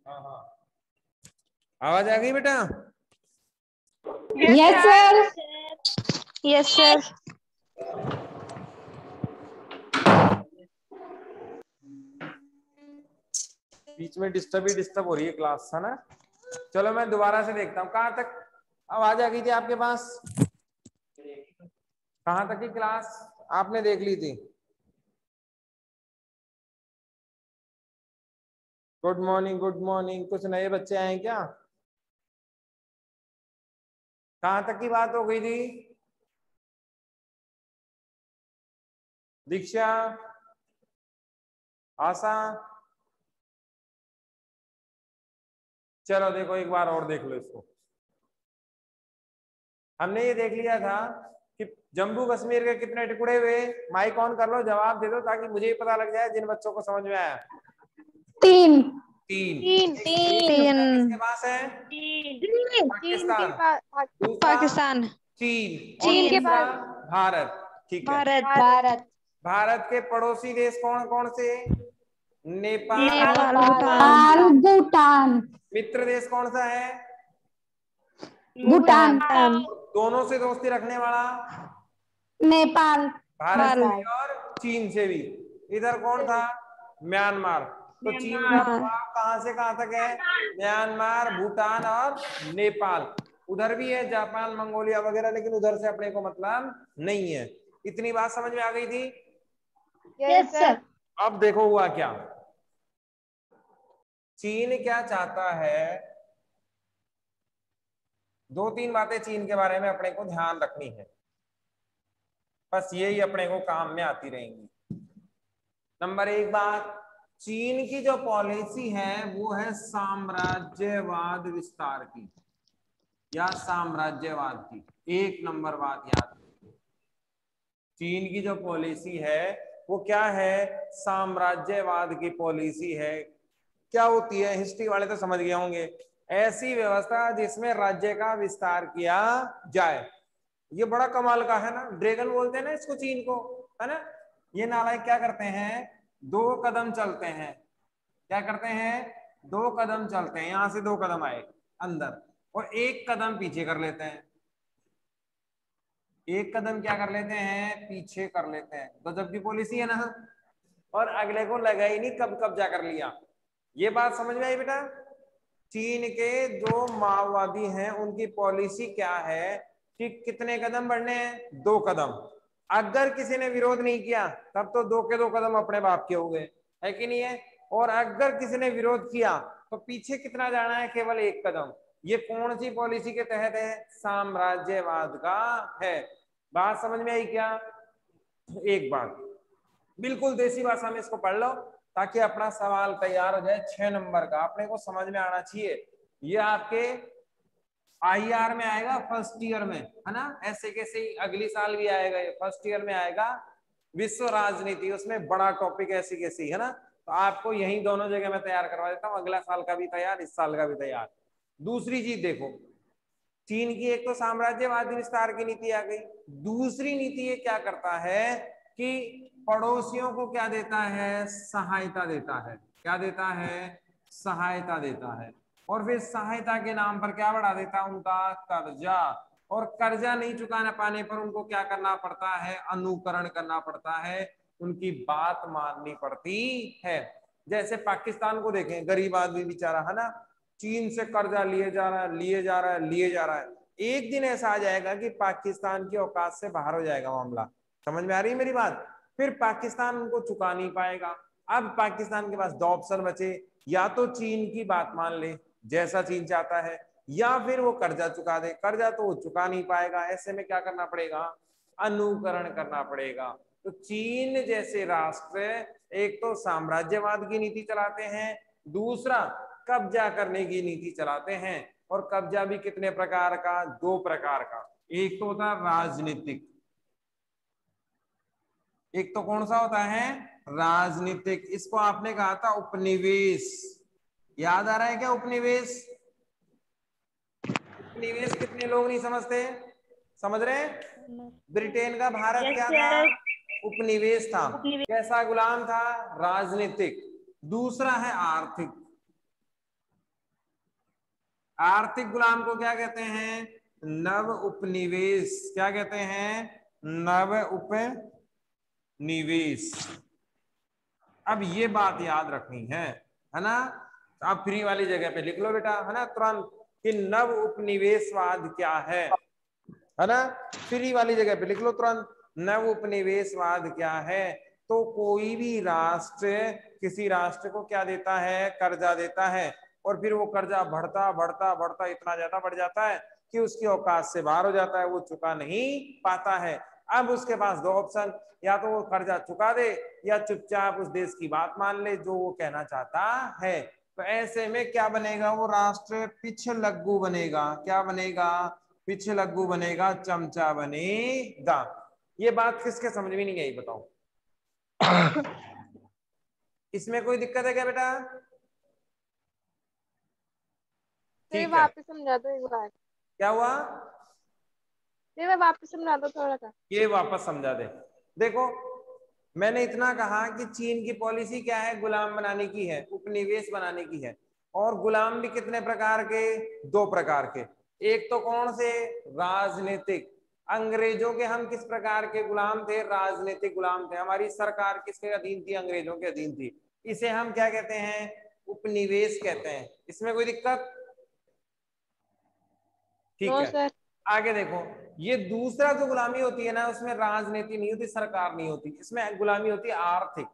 हाँ हाँ, आवाज आ गई बेटा? Yes sir. Yes sir. बीच में डिस्टर्ब हो रही है क्लास, है ना? चलो मैं दोबारा से देखता हूँ कहाँ तक आवाज आ गई थी आपके पास, कहाँ तक की क्लास आपने देख ली थी? Good morning, good morning. कुछ नए बच्चे आए क्या? कहाँ तक की बात हो गई थी? दीक्षा, आशा, चलो देखो एक बार और देख लो इसको। हमने ये देख लिया था कि जम्मू कश्मीर के कितने टुकड़े हुए। माइक ऑन कर लो, जवाब दे दो ताकि मुझे ही पता लग जाए जिन बच्चों को समझ में आया। 3। 3। किसके पास है? पाकिस्तान। पाकिस्तान। चीन। चीन के पास भारत। ठीक है। भारत। भारत के पड़ोसी देश कौन कौन से? नेपाल, नेपाल, भूटान। भूटान। मित्र देश कौन सा है? भूटान। दोनों से दोस्ती रखने वाला? नेपाल। भारत से भी और चीन से भी। इधर कौन था? म्यांमार। तो चीन का प्रभाव कहां से कहां तक है? म्यांमार, भूटान और नेपाल। उधर भी है जापान, मंगोलिया वगैरह, लेकिन उधर से अपने को मतलब नहीं है। इतनी बात समझ में आ गई थी? Yes sir. अब देखो हुआ क्या। चीन क्या चाहता है? 2-3 बातें चीन के बारे में अपने को ध्यान रखनी है, बस यही अपने को काम में आती रहेंगी। नंबर 1 बात, चीन की जो पॉलिसी है वो है साम्राज्यवाद विस्तार की या साम्राज्यवाद की। 1 नंबर बात याद रखिए, चीन की जो पॉलिसी है वो क्या है? साम्राज्यवाद की पॉलिसी है। क्या होती है? हिस्ट्री वाले तो समझ गए होंगे। ऐसी व्यवस्था जिसमें राज्य का विस्तार किया जाए। ये बड़ा कमाल का है ना, ड्रैगन बोलते हैं ना इसको, चीन को, है ना? ये नालायक क्या करते हैं? 2 कदम चलते हैं। क्या करते हैं? 2 कदम चलते हैं, यहां से 2 कदम आए अंदर और 1 कदम पीछे कर लेते हैं। 1 कदम क्या कर लेते हैं? पीछे कर लेते हैं। गजब की पॉलिसी है ना। और अगले को लगा ही नहीं कब कब्जा कर लिया। ये बात समझ में आई बेटा? चीन के जो माओवादी हैं उनकी पॉलिसी क्या है कि कितने कदम बढ़ने हैं? 2 कदम। अगर किसी ने विरोध नहीं किया तब तो 2 के 2 कदम अपने बाप के हो गए, है कि नहीं है? और अगर किसी ने विरोध किया तो पीछे कितना जाना है? केवल 1 कदम। ये कौन सी पॉलिसी के तहत है? साम्राज्यवाद का है। बात समझ में आई क्या? एक बात बिल्कुल देसी भाषा में इसको पढ़ लो ताकि अपना सवाल तैयार हो जाए 6 नंबर का। अपने को समझ में आना चाहिए। ये आपके आईआर में आएगा फर्स्ट ईयर में, है ना? ऐसे कैसे अगली साल भी आएगा, ये फर्स्ट ईयर में आएगा विश्व राजनीति, उसमें बड़ा टॉपिक ऐसी कैसी, है ना? तो आपको यही दोनों जगह मैं तैयार करवा देता हूँ, अगला साल का भी तैयार, इस साल का भी तैयार। दूसरी चीज देखो, चीन की एक तो साम्राज्यवादी विस्तार की नीति आ गई। दूसरी नीति ये क्या करता है कि पड़ोसियों को क्या देता है? सहायता देता है। क्या देता है? सहायता देता है। और फिर सहायता के नाम पर क्या बढ़ा देता है? उनका कर्जा। और कर्जा नहीं चुकाना पाने पर उनको क्या करना पड़ता है? अनुकरण करना पड़ता है, उनकी बात माननी पड़ती है। जैसे पाकिस्तान को देखें, गरीब आदमी बेचारा, है ना? चीन से कर्जा लिए जा रहा है, लिए जा रहा है, लिए जा रहा है। एक दिन ऐसा आ जाएगा कि पाकिस्तान की औकात से बाहर हो जाएगा मामला। समझ में आ रही है मेरी बात? फिर पाकिस्तान उनको चुका नहीं पाएगा। अब पाकिस्तान के पास 2 ऑप्शन बचे, या तो चीन की बात मान ले जैसा चीन चाहता है, या फिर वो कर्जा चुका दे। कर्जा तो वो चुका नहीं पाएगा, ऐसे में क्या करना पड़ेगा? अनुकरण करना पड़ेगा। तो चीन जैसे राष्ट्र एक तो साम्राज्यवाद की नीति चलाते हैं, दूसरा कब्जा करने की नीति चलाते हैं। और कब्जा भी कितने प्रकार का? 2 प्रकार का। एक तो होता है राजनीतिक, एक तो कौन सा होता है? राजनीतिक। इसको आपने कहा था उपनिवेश। याद आ रहा है क्या उपनिवेश? उपनिवेश कितने लोग नहीं समझते? समझ रहे हैं? ब्रिटेन का भारत क्या था? उपनिवेश था। कैसा गुलाम था? राजनीतिक। दूसरा है आर्थिक। आर्थिक गुलाम को क्या कहते हैं? नव उपनिवेश। क्या कहते हैं? नव उपनिवेश। अब ये बात याद रखनी है ना? आप फ्री वाली जगह पे लिख लो बेटा, है ना, तुरंत, कि नव उपनिवेशवाद क्या है ना? फ्री वाली जगह पे लिख लो तुरंत, नव उपनिवेशवाद क्या है। तो कोई भी राष्ट्र किसी राष्ट्र को क्या देता है? कर्जा देता है, और फिर वो कर्जा बढ़ता बढ़ता बढ़ता इतना ज्यादा बढ़ जाता है कि उसकी औकात से बाहर हो जाता है, वो चुका नहीं पाता है। अब उसके पास दो ऑप्शन, या तो वो कर्जा चुका दे या चुपचाप उस देश की बात मान ले जो वो कहना चाहता है। तो ऐसे में क्या बनेगा? वो राष्ट्र पिछलग्गू बनेगा। क्या बनेगा? पिछलग्गू बनेगा, चमचा बनेगा। ये बात किसके समझ में नहीं आई बताओ? इसमें कोई दिक्कत है क्या बेटा? ठीक है, वापस समझा दो एक बार। क्या हुआ? मैं वापस समझा दो थोड़ा सा। ये वापस समझा दे। देखो, मैंने इतना कहा कि चीन की पॉलिसी क्या है? गुलाम बनाने की है, उपनिवेश बनाने की है। और गुलाम भी कितने प्रकार के? दो प्रकार के। एक तो कौन से? राजनीतिक। अंग्रेजों के हम किस प्रकार के गुलाम थे? राजनीतिक गुलाम थे। हमारी सरकार किसके अधीन थी? अंग्रेजों के अधीन थी। इसे हम क्या कहते हैं? उपनिवेश कहते हैं। इसमें कोई दिक्कत? ठीक नो है, सर। आगे देखो। ये दूसरा जो गुलामी होती है ना, उसमें राजनीति नहीं होती, सरकार नहीं होती। इसमें गुलामी होती है आर्थिक,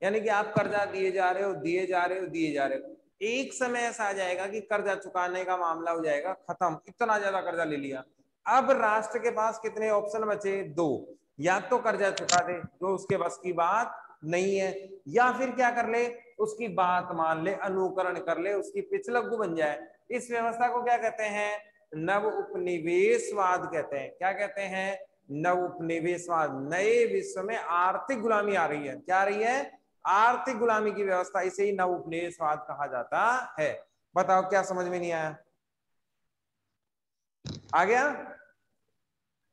यानी कि आप कर्जा दिए जा रहे हो, दिए जा रहे हो, दिए जा रहे हो। एक समय ऐसा आ जाएगा कि कर्जा चुकाने का मामला हो जाएगा खत्म, इतना ज्यादा कर्जा ले लिया। अब राष्ट्र के पास कितने ऑप्शन बचे? दो। या तो कर्जा चुका दे, जो उसके बस की बात नहीं है, या फिर क्या कर ले? उसकी बात मान ले, अनुकरण कर ले, उसकी पिछलग्गू बन जाए। इस व्यवस्था को क्या कहते हैं? नव उपनिवेशवाद कहते हैं। क्या कहते हैं? नव उपनिवेशवाद। नए विश्व में आर्थिक गुलामी आ रही है। क्या आ रही है? आर्थिक गुलामी की व्यवस्था। इसे ही नव उपनिवेशवाद कहा जाता है। बताओ, क्या समझ में नहीं आया? आ गया?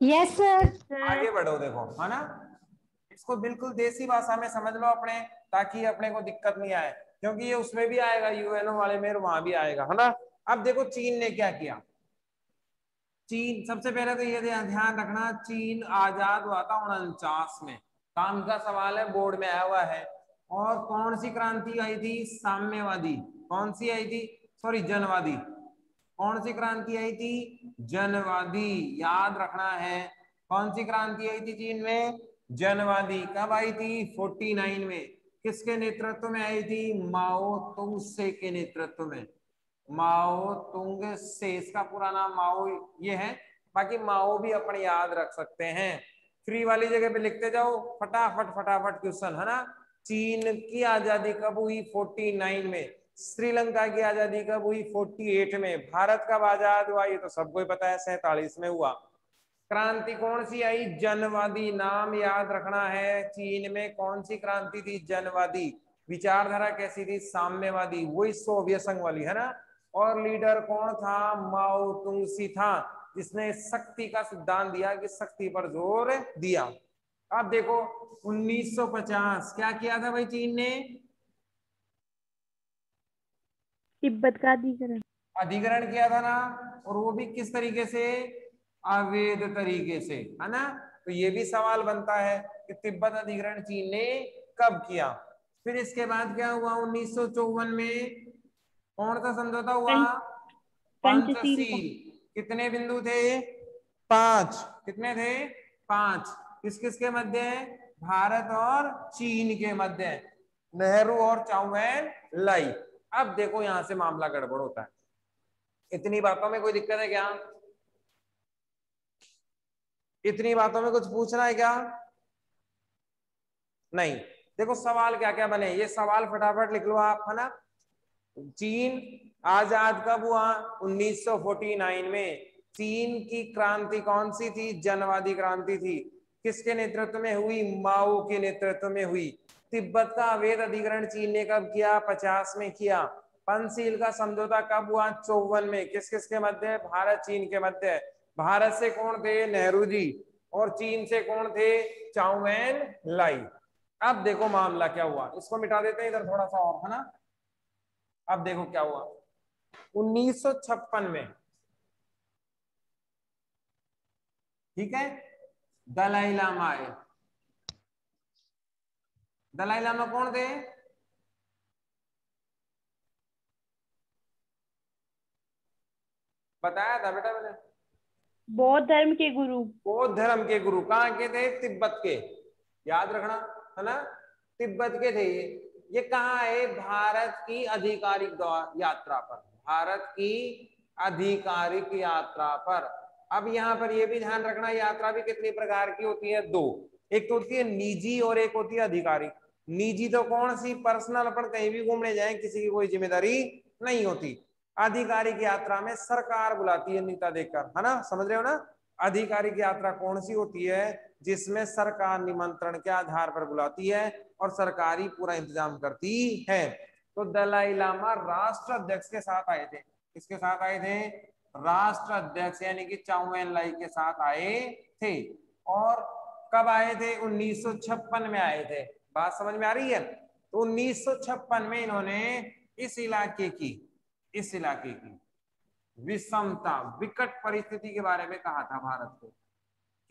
Yes sir. आगे बढ़ो, देखो, है ना? इसको बिल्कुल देसी भाषा में समझ लो अपने, ताकि अपने को दिक्कत नहीं आए, क्योंकि ये उसमें भी आएगा, यूएनओ वाले में, वहां भी आएगा, है ना? अब देखो चीन ने क्या किया। चीन, सबसे पहले तो ये ध्यान रखना, चीन आजाद हुआ था 49 में। काम का सवाल है, बोर्ड में आया हुआ है। और कौन सी क्रांति आई थी? साम्यवादी। कौन सी आई थी? सॉरी, जनवादी। कौन सी क्रांति आई थी? जनवादी। याद रखना है, कौन सी क्रांति आई थी चीन में? जनवादी। कब आई थी? 49 में। किसके नेतृत्व में आई थी? माओ तुंगसे के नेतृत्व में। माओ तुंग से, इसका पूरा नाम माओ ये है। बाकी माओ भी अपने याद रख सकते हैं। फ्री वाली जगह पे लिखते जाओ, फटाफट फटाफट क्वेश्चन, है ना? चीन की आजादी कब हुई? 49 में। श्रीलंका की आजादी कब हुई? 48 में। भारत कब आजाद हुआ? ये तो सबको ही पता है, 47 में हुआ। क्रांति कौन सी आई? जनवादी। नाम याद रखना है, चीन में कौन सी क्रांति थी? जनवादी। विचारधारा कैसी थी? साम्यवादी, वही सोवियत संघ वाली, है ना? और लीडर कौन था? माओ तुंगसी था, जिसने शक्ति का सिद्धांत दिया, कि शक्ति पर जोर दिया। अब देखो 1950 क्या किया था भाई चीन ने? तिब्बत का अधिग्रहण। अधिग्रहण किया था ना। और वो भी किस तरीके से? अवैध तरीके से, है ना? तो ये भी सवाल बनता है कि तिब्बत अधिग्रहण चीन ने कब किया। फिर इसके बाद क्या हुआ? 1954 में कौन सा समझौता हुआ? पंचशील का। पंचशील। कितने बिंदु थे? 5। कितने थे? 5। किस किस के मध्य? भारत और चीन के मध्य। नेहरू और चाउ एन लाई। अब देखो यहां से मामला गड़बड़ होता है। इतनी बातों में कोई दिक्कत है क्या? इतनी बातों में कुछ पूछना है क्या? नहीं। देखो सवाल क्या क्या बने, ये सवाल फटाफट लिख लो आप, है ना? चीन आजाद कब हुआ? 1949 में। चीन की क्रांति कौन सी थी? जनवादी क्रांति थी। किसके नेतृत्व में हुई? माओ के नेतृत्व में हुई। तिब्बत का अवैध अधिग्रहण चीन ने कब किया? 50 में किया। पंचशील का समझौता कब हुआ? 54 में। किस किस के मध्य? भारत चीन के मध्य। भारत से कौन थे? नेहरू जी। और चीन से कौन थे? चाउ एन लाई। अब देखो मामला क्या हुआ, इसको मिटा देते हैं इधर थोड़ा सा और, है ना। अब देखो क्या हुआ 1956 में, ठीक है, दलाई लामा आए। दलाई लामा कौन थे? बताया था बेटा मैंने, बौद्ध धर्म के गुरु। बौद्ध धर्म के गुरु। कहाँ के थे? तिब्बत के, याद रखना, है ना, तिब्बत के थे ये कहाँ है? भारत की आधिकारिक यात्रा पर, भारत की आधिकारिक यात्रा पर। अब यहाँ पर ये भी ध्यान रखना, यात्रा भी कितनी प्रकार की होती है? दो। एक तो होती है निजी और एक होती है आधिकारिक। निजी तो कौन सी? पर्सनल, अपन कहीं भी घूमने जाए किसी की कोई जिम्मेदारी नहीं होती। आधिकारिक यात्रा में सरकार बुलाती है नीता देकर, है ना, समझ रहे हो ना। आधिकारिक यात्रा कौन सी होती है? जिसमें सरकार निमंत्रण के आधार पर बुलाती है और सरकारी पूरा इंतजाम करती है। तो दलाई लामा राष्ट्र अध्यक्ष के साथ आए थे। किसके साथ आए थे? राष्ट्र अध्यक्ष यानी कि चाउ एन लाई के साथ आए थे। और कब आए थे? 1956 में आए थे। बात समझ में आ रही है? तो 1956 में इन्होंने इस इलाके की विषमता, विकट परिस्थिति के बारे में कहा था भारत को।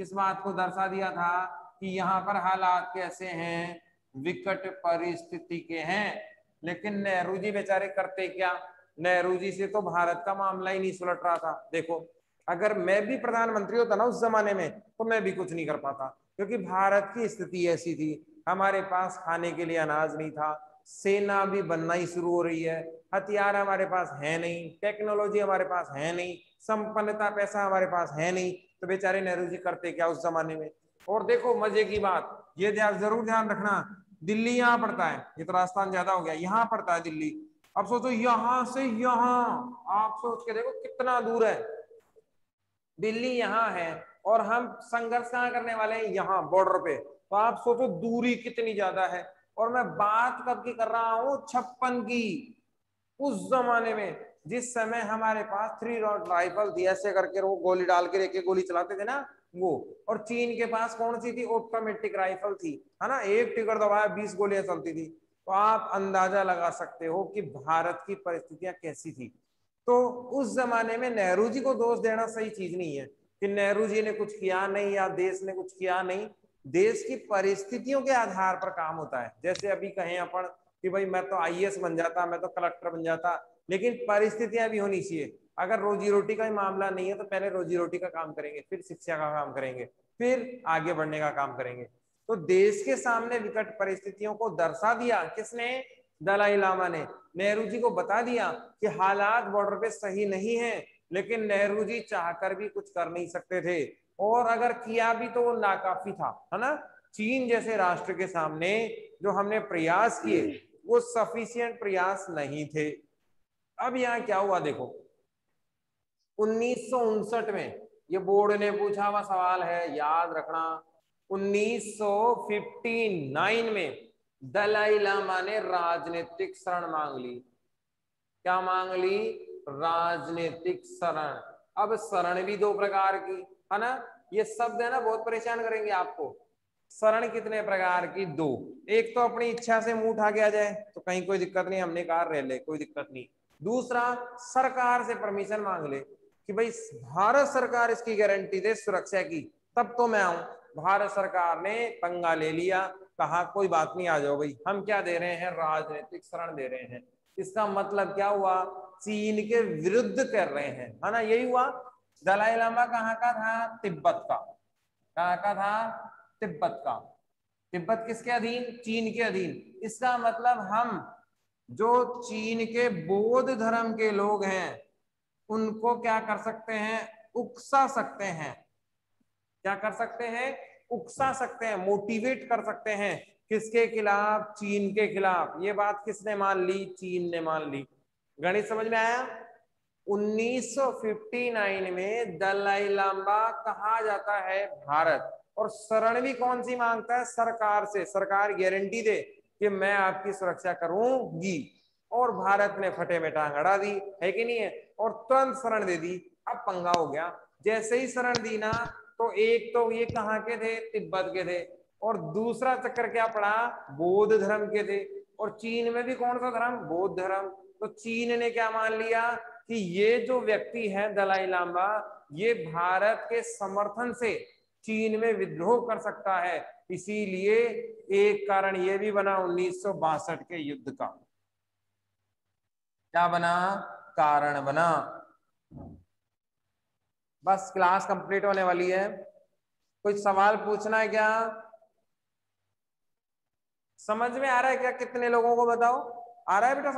किस बात को दर्शा दिया था? कि यहाँ पर हालात कैसे हैं? विकट परिस्थिति के हैं। लेकिन नेहरू जी बेचारे करते क्या? नेहरू जी से तो भारत का मामला ही नहीं सुलट रहा था। देखो, अगर मैं भी प्रधानमंत्री होता ना उस जमाने में, तो मैं भी कुछ नहीं कर पाता, क्योंकि भारत की स्थिति ऐसी थी, हमारे पास खाने के लिए अनाज नहीं था, सेना भी बनना ही शुरू हो रही है, हथियार हमारे पास है नहीं, टेक्नोलॉजी हमारे पास है नहीं, संपन्नता पैसा हमारे पास है नहीं। तो बेचारे नेहरू जी करते क्या उस जमाने में? और देखो मजे की बात, ये जरूर ध्यान रखना, दिल्ली यहाँ पड़ता है, ये तो राजस्थान ज्यादा हो गया, यहाँ पड़ता है दिल्ली। अब सोचो यहां से यहाँ, आप सोच के देखो कितना दूर है। दिल्ली यहाँ है और हम संघर्ष कहाँ करने वाले हैं? यहाँ बॉर्डर पे। तो आप सोचो दूरी कितनी ज्यादा है। और मैं बात कब की कर रहा हूँ? 56 की। उस जमाने में जिस समय हमारे पास 3 रॉड राइफल थी, ऐसे करके वो गोली डाल के एक गोली चलाते थे ना वो। और चीन के पास कौन सी थी? ऑटोमेटिक राइफल थी, है ना, एक टिगर दबाया 20 गोलियां चलती थी। तो आप अंदाजा लगा सकते हो कि भारत की परिस्थितियां कैसी थी। तो उस जमाने में नेहरू जी को दोष देना सही चीज नहीं है कि नेहरू जी ने कुछ किया नहीं या देश ने कुछ किया नहीं। देश की परिस्थितियों के आधार पर काम होता है। जैसे अभी कहें अपन कि भाई मैं तो आईएएस बन जाता, मैं तो कलेक्टर बन जाता, लेकिन परिस्थितियां भी होनी चाहिए। अगर रोजी रोटी का ही मामला नहीं है तो पहले रोजी रोटी का काम करेंगे, फिर शिक्षा का काम करेंगे, फिर आगे बढ़ने का काम करेंगे। तो देश के सामने विकट परिस्थितियों को दर्शा दिया किसने? दलाई लामा ने। नेहरू जी को बता दिया कि हालात बॉर्डर पे सही नहीं है, लेकिन नेहरू जी चाहकर भी कुछ कर नहीं सकते थे, और अगर किया भी तो वो नाकाफी था, है ना। चीन जैसे राष्ट्र के सामने जो हमने प्रयास किए वो सफिशिएंट प्रयास नहीं थे। अब यहाँ क्या हुआ देखो, 1959 में, ये बोर्ड ने पूछा हुआ सवाल है, याद रखना, 1959 में दलाई लामा ने राजनीतिक शरण मांग ली। क्या मांग ली? राजनीतिक शरण। अब शरण भी 2 प्रकार की, है ना, ये शब्द है ना बहुत परेशान करेंगे आपको। शरण कितने प्रकार की? 2। एक तो अपनी इच्छा से मुंह उठा के आ जाए तो कहीं कोई दिक्कत नहीं, हमने कहा रह ले, कोई दिक्कत नहीं। दूसरा, सरकार से परमिशन मांग ले कि भाई भारत सरकार इसकी गारंटी दे सुरक्षा की, तब तो मैं आऊं। भारत सरकार ने पंगा ले लिया, कहा कोई बात नहीं, आ जाओ भाई, हम क्या दे रहे हैं? राजनीतिक शरण दे रहे हैं। इसका मतलब क्या हुआ? चीन के विरुद्ध कर रहे हैं, है ना, यही हुआ। दलाई लामा कहाँ का था? तिब्बत का। कहाँ का था? तिब्बत का। तिब्बत किसके अधीन? चीन के अधीन। इसका मतलब हम जो चीन के बौद्ध धर्म के लोग हैं उनको क्या कर सकते हैं? उकसा सकते हैं। क्या कर सकते हैं? उकसा सकते हैं, मोटिवेट कर सकते हैं। किसके खिलाफ? चीन के खिलाफ। ये बात किसने मान ली? चीन ने मान ली। गणित समझ में आया? 1959 में दलाई लामा कहा जाता है भारत, और शरण भी कौन सी मांगता है? सरकार से। सरकार गारंटी दे कि मैं आपकी सुरक्षा करूंगी, और भारत ने फटे में टांग अड़ा दी, है कि नहीं है, और तुरंत शरण दे दी। अब पंगा हो गया, जैसे ही शरण दी ना, तो एक तो ये कहाँ के थे, तिब्बत के थे, और दूसरा चक्कर क्या पड़ा, बौद्ध धर्म के थे। और चीन में भी कौन सा धर्म, बौद्ध धर्म। तो चीन ने क्या मान लिया कि ये जो व्यक्ति है दलाई लामा, ये भारत के समर्थन से चीन में विद्रोह कर सकता है। इसीलिए एक कारण ये भी बना 1962 के युद्ध का। क्या बना, कारण बना। बस क्लास कंप्लीट होने वाली है। कुछ सवाल पूछना है क्या, समझ में आ रहा है क्या, कितने लोगों को बताओ, आ रहा है बेटा समझ?